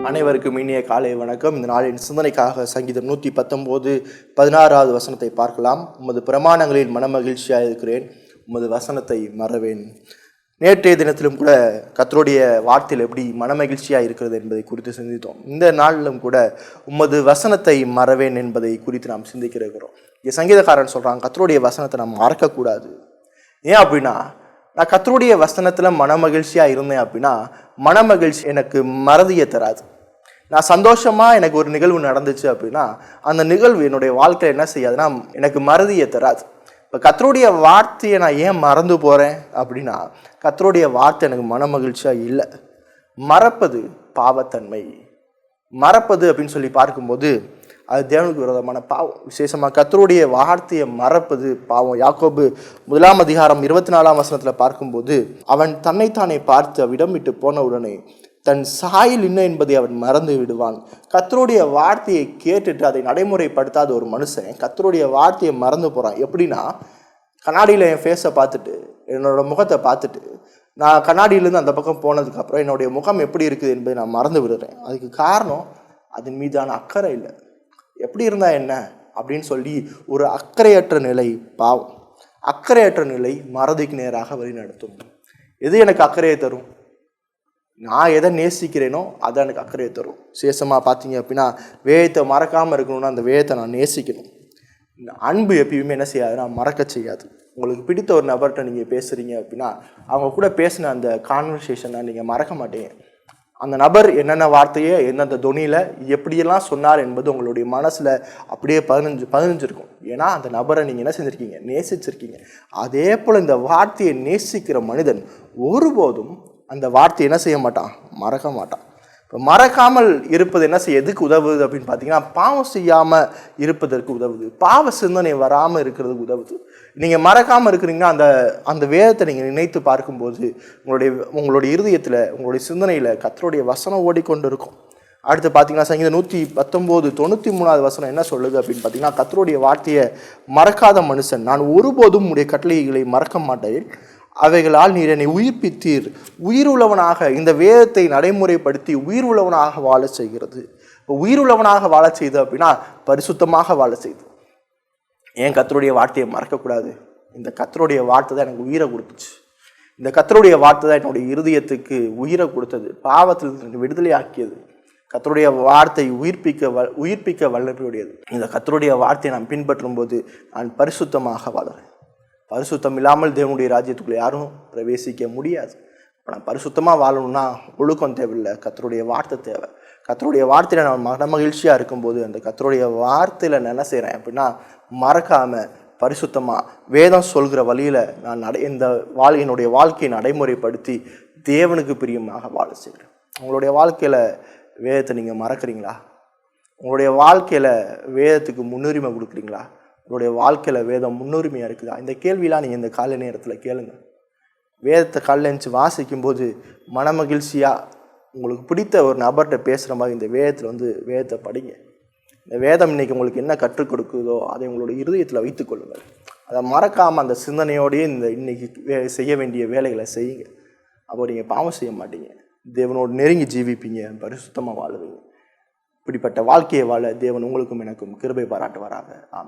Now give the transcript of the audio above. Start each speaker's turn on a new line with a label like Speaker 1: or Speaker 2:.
Speaker 1: அனைவருக்கும் இனிய காலை வணக்கம். இந்த நாளின் சிந்தனைக்காக சங்கீதம் 119 16வது வசனத்தை பார்க்கலாம். உமது பிரமாணங்களில் மனமகிழ்ச்சியாக இருக்கிறேன், உமது வசனத்தை மறவேன். நேற்றைய தினத்திலும் கூட கர்த்தருடைய வார்த்தையில் எப்படி மனமகிழ்ச்சியாக இருக்கிறது என்பதை குறித்து சிந்தித்தோம். இந்த நாளிலும் கூட உமது வசனத்தை மறவேன் என்பதை குறித்து நாம் சிந்திக்க இருக்கிறோம். இங்கே சங்கீதக்காரன் சொல்கிறாங்க, கர்த்தருடைய வசனத்தை நாம் மறக்கக்கூடாது. ஏன் அப்படின்னா, நான் கர்த்தருடைய வசனத்தில் மனமகிழ்ச்சியாக இருந்தேன் அப்படின்னா மனமகிழ்ச்சி எனக்கு மறதியை தராது. நான் சந்தோஷமாக எனக்கு ஒரு நிகழ்வு நடந்துச்சு அப்படின்னா அந்த நிகழ்வு என்னுடைய வாழ்க்கையில் என்ன செய்யாதுன்னா எனக்கு மறதியை தராது. இப்போ கர்த்தருடைய வார்த்தையை நான் ஏன் மறந்து போகிறேன் அப்படின்னா, கர்த்தருடைய வார்த்தை எனக்கு மனமகிழ்ச்சியாக இல்லை. மறப்பது பாவத்தன்மை. மறப்பது அப்படின்னு சொல்லி பார்க்கும்போது அது தேவனுக்கு விரோதமான பாவம். விசேஷமாக கர்த்தருடைய வார்த்தையை மறப்பது பாவம். யாக்கோபு 1 அதிகாரம் 24ஆம் வசனத்தில் பார்க்கும்போது, அவன் தன்னைத்தானே பார்த்து அவ்விடம் விட்டு போன உடனே தன் சாயல் என்ன என்பதை அவன் மறந்து விடுவான். கர்த்தருடைய வார்த்தையை கேட்டுட்டு அதை நடைமுறைப்படுத்தாத ஒரு மனுஷன் கர்த்தருடைய வார்த்தையை மறந்து போகிறான். எப்படின்னா, கண்ணாடியில் என் ஃபேஸை பார்த்துட்டு, என்னோட முகத்தை பார்த்துட்டு, நான் கண்ணாடியிலேருந்து அந்த பக்கம் போனதுக்கப்புறம் என்னுடைய முகம் எப்படி இருக்குது என்பதை நான் மறந்து விடுறேன். அதுக்கு காரணம் அதன் மீதான அக்கறை இல்லை. எப்படி இருந்தால் என்ன அப்படின்னு சொல்லி ஒரு அக்கறையற்ற நிலை பாவம். அக்கறையற்ற நிலை மறதிக்கு நேராக வழி நடத்தும். எது எனக்கு அக்கறையை தரும்? நான் எதை நேசிக்கிறேனோ அதை எனக்கு அக்கறையை தரும். விசேஷமாக பார்த்தீங்க அப்படின்னா, வேதத்தை மறக்காமல் இருக்கணும்னா அந்த வேதத்தை நான் நேசிக்கணும். அன்பு எப்பயுமே என்ன செய்யாதுன்னா மறக்க செய்யாது. உங்களுக்கு பிடித்த ஒரு நபர்கிட்ட நீங்கள் பேசுகிறீங்க அப்படின்னா அவங்க கூட பேசின அந்த கான்வர்சேஷனை நீங்கள் மறக்க மாட்டீங்க. அந்த நபர் என்னென்ன வார்த்தையை எந்தெந்த தொனியில் எப்படியெல்லாம் சொன்னார் என்பது உங்களுடைய மனசில் அப்படியே பதினஞ்சிருக்கும். ஏன்னா அந்த நபரை நீங்கள் என்ன செஞ்சுருக்கீங்க? நேசிச்சிருக்கீங்க. அதே போல் இந்த வார்த்தையை நேசிக்கிற மனிதன் ஒருபோதும் அந்த வார்த்தையை என்ன செய்ய மாட்டான்? மறக்க மாட்டான். இப்போ மறக்காமல் இருப்பது என்ன எதுக்கு உதவுது அப்படின்னு பார்த்தீங்கன்னா, பாவம் செய்யாமல் இருப்பதற்கு உதவுது. பாவ சிந்தனை வராமல் இருக்கிறதுக்கு உதவுது. நீங்கள் மறக்காமல் இருக்கிறீங்கன்னா அந்த வேதத்தை நீங்கள் நினைத்து பார்க்கும்போது உங்களுடைய இருதயத்தில், உங்களுடைய சிந்தனையில் கர்த்தருடைய வசனம் ஓடிக்கொண்டு இருக்கும். அடுத்து பார்த்தீங்கன்னா, சங்கீதம் 119 93வது வசனம் என்ன சொல்லுது அப்படின்னு பார்த்தீங்கன்னா, கர்த்தருடைய வார்த்தையை மறக்காத மனுஷன் நான் ஒருபோதும் உடைய கட்டளைகளை மறக்க மாட்டேன், அவைகளால் நீர் என்னை உயிர்ப்பித்தீர். உயிர் உள்ளவனாக இந்த வேதத்தை நடைமுறைப்படுத்தி உயிர் உள்ளவனாக வாழ செய்கிறது. இப்போ உயிர் உள்ளவனாக வாழ செய்து அப்படின்னா பரிசுத்தமாக வாழ செய்து. ஏன் கர்த்தருடைய வார்த்தையை மறக்கக்கூடாது? இந்த கர்த்தருடைய வார்த்தை தான் எனக்கு உயிரை கொடுத்துச்சு. இந்த கர்த்தருடைய வார்த்தை தான் என்னுடைய இருதயத்துக்கு உயிரை கொடுத்தது, பாவத்தில் விடுதலை ஆக்கியது. கர்த்தருடைய வார்த்தை உயிர்ப்பிக்க வல்லமையுடையது. இந்த கர்த்தருடைய வார்த்தையை நான் பின்பற்றும் போது நான் பரிசுத்தமாக வாழறேன். பரிசுத்தம் இல்லாமல் தேவனுடைய ராஜ்யத்துக்குள்ளே யாரும் பிரவேசிக்க முடியாது. இப்போ நான் பரிசுத்தமாக வாழணும்னா ஒழுக்கம் தேவையில்லை, கர்த்தருடைய வார்த்தை தேவை. கர்த்தருடைய வார்த்தையில் நான் மனமகிழ்ச்சியாக இருக்கும்போது அந்த கர்த்தருடைய வார்த்தையில் நான் என்ன செய்கிறேன் அப்படின்னா மறக்காமல் பரிசுத்தமாக வேதம் சொல்கிற வழியில் நான் என்னுடைய வாழ்க்கையை நடைமுறைப்படுத்தி தேவனுக்கு பிரியமாக வாழ செய்கிறேன். உங்களுடைய வாழ்க்கையில் வேதத்தை நீங்கள் மறக்கிறீங்களா? உங்களுடைய வாழ்க்கையில் வேதத்துக்கு முன்னுரிமை கொடுக்குறீங்களா? உங்களுடைய வாழ்க்கையில் வேதம் முன்னுரிமையாக இருக்குதா? இந்த கேள்வியெலாம் நீங்கள் இந்த காலை நேரத்தில் கேளுங்க. வேதத்தை காலையில் எழுந்துச்சு வாசிக்கும்போது மனமகிழ்ச்சியாக உங்களுக்கு பிடித்த ஒரு நபர்கிட்ட பேசுகிற மாதிரி இந்த வேதத்தில் வேதத்தை படிங்க. இந்த வேதம் இன்றைக்கி உங்களுக்கு என்ன கற்றுக் கொடுக்குதோ அதை உங்களுடைய இருதயத்தில் வைத்துக்கொள்ளுங்கள். அதை மறக்காமல் அந்த சிந்தனையோடையே இன்றைக்கி செய்ய வேண்டிய வேலைகளை செய்யுங்க. அப்போ நீங்கள் பாவம் செய்ய மாட்டீங்க, தேவனோடு நெருங்கி ஜீவிப்பீங்க, பரிசுத்தமாக வாழுவீங்க. இப்படிப்பட்ட வாழ்க்கையை வாழ தேவன் உங்களுக்கும் எனக்கும் கிருபை பாராட்டுவாராக. ஆமென்.